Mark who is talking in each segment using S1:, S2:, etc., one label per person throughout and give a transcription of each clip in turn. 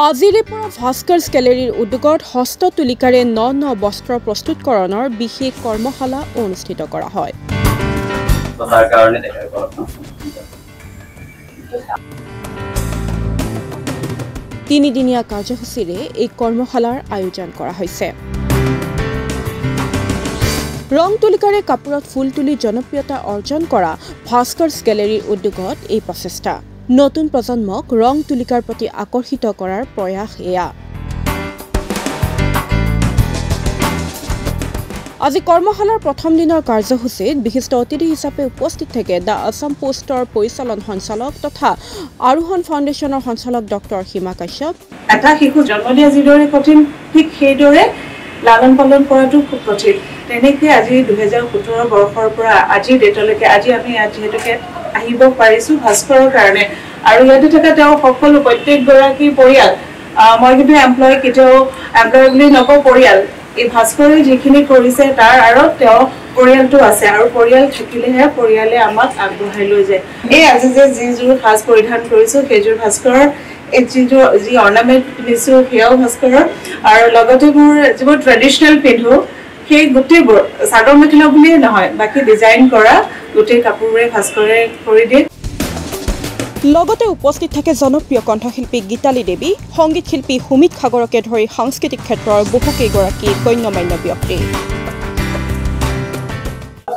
S1: আজিৰে পৰা ভাস্কৰ্ছ গেলেৰীৰ উদ্যোগত হস্ততুলিকাৰে ন বস্ত্ৰ প্ৰস্তুতকৰণৰ বিশেষ কৰ্মশালা অনুষ্ঠিত কৰা হয়। তিনিদিনীয়া কাৰ্যসূচীৰে এই কৰ্মশালাৰ আয়োজন কৰা হৈছে। ৰং তুলিকাৰে কাপোৰত ফুল তুলি জনপ্ৰিয়তা অৰ্জন কৰা ভাস্কৰ্ছ গেলেৰীৰ উদ্যোগত এই প্ৰচেষ্টা নতুন প্ৰজন্মক ৰং তুলিকাৰ প্ৰতি আকৰ্ষিত কৰাৰ প্ৰয়াস এয়া। আজি কৰ্মশালাৰ প্ৰথম দিনৰ কাৰ্যসূচীত বিশিষ্ট অতিথি হিচাপে উপস্থিত থাকে দ্য আছাম পোষ্টৰ পৰিচালন সঞ্চালক তথা আৰোহণ ফাউণ্ডেশ্যনৰ সঞ্চালক ডক্টৰ হিমা কাশ্যপ।
S2: এটা শিশু জন্ম দিয়া যিদৰে কঠিন ঠিক সেইদৰে লালন পালন কৰাটো খুব কঠিন। তেনেকৈ আজি 2017 বৰ্ষৰ পৰা আজিৰ ডেটলৈকে আজি আমি যিহেতুকে আহিব পাৰিছো ভাস্কৰৰ কাৰণে আৰু ইয়াতে থকা তেওঁ সকলো প্ৰত্যেকগৰাকী পৰিয়াল মই কিন্তু এমপ্লয় কেতিয়াও এমপ্লয় বুলি নকওঁ পৰিয়াল এই ভাস্কৰে যিখিনি কৰিছে তাৰ আঁৰত তেওঁ পৰিয়ালটো আছে আৰু পৰিয়াল থাকিলেহে পৰিয়ালে আমাক আগবঢ়াই লৈ যায়। এই আজি যে যিযোৰ সাজ পৰিধান কৰিছো সেইযোৰ ভাস্কৰৰ যি অৰ্ণামেণ্ট পিন্ধিছো সেয়াও ভাস্কৰৰ আৰু লগতে মোৰ যিবোৰ ট্ৰেডিশ্যনেল পিন্ধো সেই গোটেইবোৰ চাদৰ মেখেলা বুলিয়ে নহয় বাকী ডিজাইন কৰা গোটেই কাপোৰবোৰে ভাস্কৰে কৰি দিয়ে।
S1: লগতে উপস্থিত থাকে জনপ্ৰিয় কণ্ঠশিল্পী গীতালী দেৱী, সংগীত শিল্পী সুমিত সাগৰকে ধৰি সাংস্কৃতিক ক্ষেত্ৰৰ বহুকেইগৰাকী গণ্যমান্য ব্যক্তি।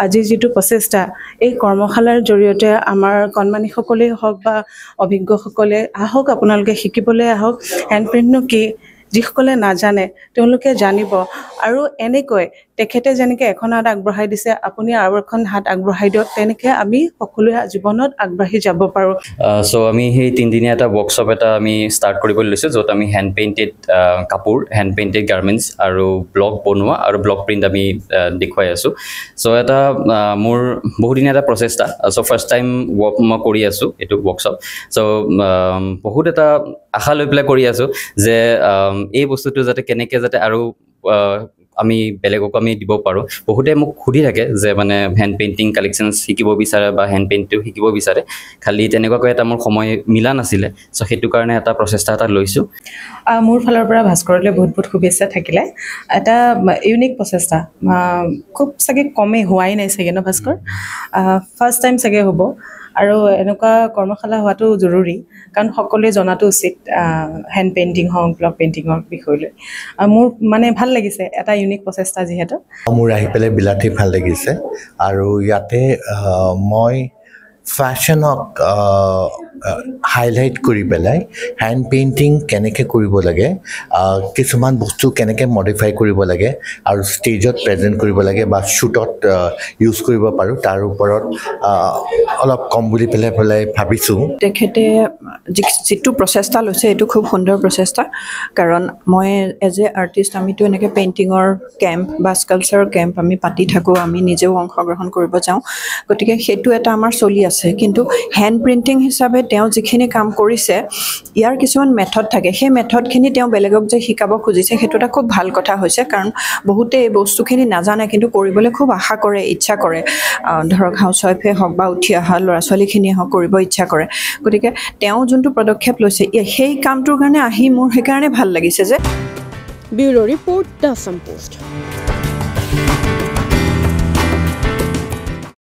S2: আজি যিটো প্ৰচেষ্টা এই কৰ্মশালাৰ জৰিয়তে আমাৰ কণমানিসকলেই হওক বা অভিজ্ঞসকলে আহক আপোনালোকে শিকিবলৈ আহক হেণ্ড প্ৰিণ্টনো কি যিসকলে নাজানে তেওঁলোকে জানিব আৰু এনেকৈ তেখেতে যেনেকৈ এখন হাত আগবঢ়াই দিছে আপুনি আৰু এখন হাত আগবঢ়াই দিয়ক তেনেকৈ আমি সকলোৱে জীৱনত আগবাঢ়ি যাব পাৰোঁ।
S3: চ' আমি সেই তিনিদিনীয়া এটা ৱৰ্কশ্বপ এটা আমি ষ্টাৰ্ট কৰিবলৈ লৈছোঁ য'ত আমি হেণ্ড পেইণ্টেড কাপোৰ হেণ্ড পেইণ্টেড গাৰ্মেণ্টছ আৰু ব্লক বনোৱা আৰু ব্লক প্ৰিণ্ট আমি দেখুৱাই আছোঁ। চ' এটা মোৰ বহুদিনীয়া এটা প্ৰচেষ্টা। চ' ফাৰ্ষ্ট টাইম মই কৰি আছোঁ এইটো ৱৰ্কশ্বপ। চ' বহুত এটা আশা লৈ পেলাই কৰি আছোঁ যে এই বস্তুটো যাতে কেনেকৈ যাতে আৰু আমি বেলেগকো আমি দিব পাৰোঁ। বহুতে মোক সুধি থাকে যে মানে হেণ্ড পেইণ্টিং কালেকশ্যনছ শিকিব বিচাৰে বা হেণ্ড পেইণ্টটো শিকিব বিচাৰে, খালি তেনেকুৱাকৈ এটা মোৰ সময় মিলা নাছিলে। চ' সেইটো কাৰণে এটা প্ৰচেষ্টা এটা লৈছোঁ।
S2: মোৰ ফালৰ পৰা ভাস্কৰলৈ বহুত বহুত শুভেচ্ছা থাকিলে। এটা ইউনিক প্ৰচেষ্টা খুব চাগে কমেই হোৱাই নাই চাগে ন ভাস্কৰ, ফাৰ্ষ্ট টাইম চাগে হ'ব আৰু এনেকুৱা কৰ্মশালা হোৱাটো জৰুৰী কাৰণ সকলোৱে জনাটো উচিত হেণ্ড পেইণ্টিং হওক ব্লক পেইণ্টিঙৰ বিষয়লৈ। মোৰ মানে ভাল লাগিছে এটা ইউনিক প্ৰচেষ্টা যিহেতু।
S4: মোৰ আহি পেলাই বিৰাটেই ভাল লাগিছে আৰু ইয়াতে মই ফেশ্বনক হাইলাইট কৰি পেলাই হেণ্ড পেইণ্টিং কেনেকৈ কৰিব লাগে, কিছুমান বস্তু কেনেকৈ মডিফাই কৰিব লাগে আৰু ষ্টেজত প্ৰেজেণ্ট কৰিব লাগে বা শ্বুটত ইউজ কৰিব পাৰোঁ তাৰ ওপৰত অলপ কম বুলি পেলাই ভাবিছোঁ।
S5: তেখেতে যিটো প্ৰচেষ্টা লৈছে এইটো খুব সুন্দৰ প্ৰচেষ্টা কাৰণ মই এজ এ আৰ্টিষ্ট আমিতো এনেকৈ পেইণ্টিঙৰ কেম্প বা স্কাল্পচাৰৰ কেম্প আমি পাতি থাকোঁ, আমি নিজেও অংশগ্ৰহণ কৰিব যাওঁ, গতিকে সেইটো এটা আমাৰ চলি আছে। কিন্তু হেণ্ড প্ৰিণ্টিং হিচাপে তেওঁ যিখিনি কাম কৰিছে ইয়াৰ কিছুমান মেথড থাকে, সেই মেথডখিনি তেওঁ বেলেগক যে শিকাব খুজিছে সেইটো এটা খুব ভাল কথা হৈছে কাৰণ বহুতে এই বস্তুখিনি নাজানে কিন্তু কৰিবলৈ খুব আশা কৰে, ইচ্ছা কৰে। ধৰক হাউচৱাইফে হওক বা উঠি অহা ল'ৰা ছোৱালীখিনিয়ে হওক কৰিব ইচ্ছা কৰে, গতিকে তেওঁ যোনটো পদক্ষেপ লৈছে সেই কামটোৰ কাৰণে আহি মোৰ সেইকাৰণে ভাল লাগিছে যে।
S1: Bureau report the Assam post.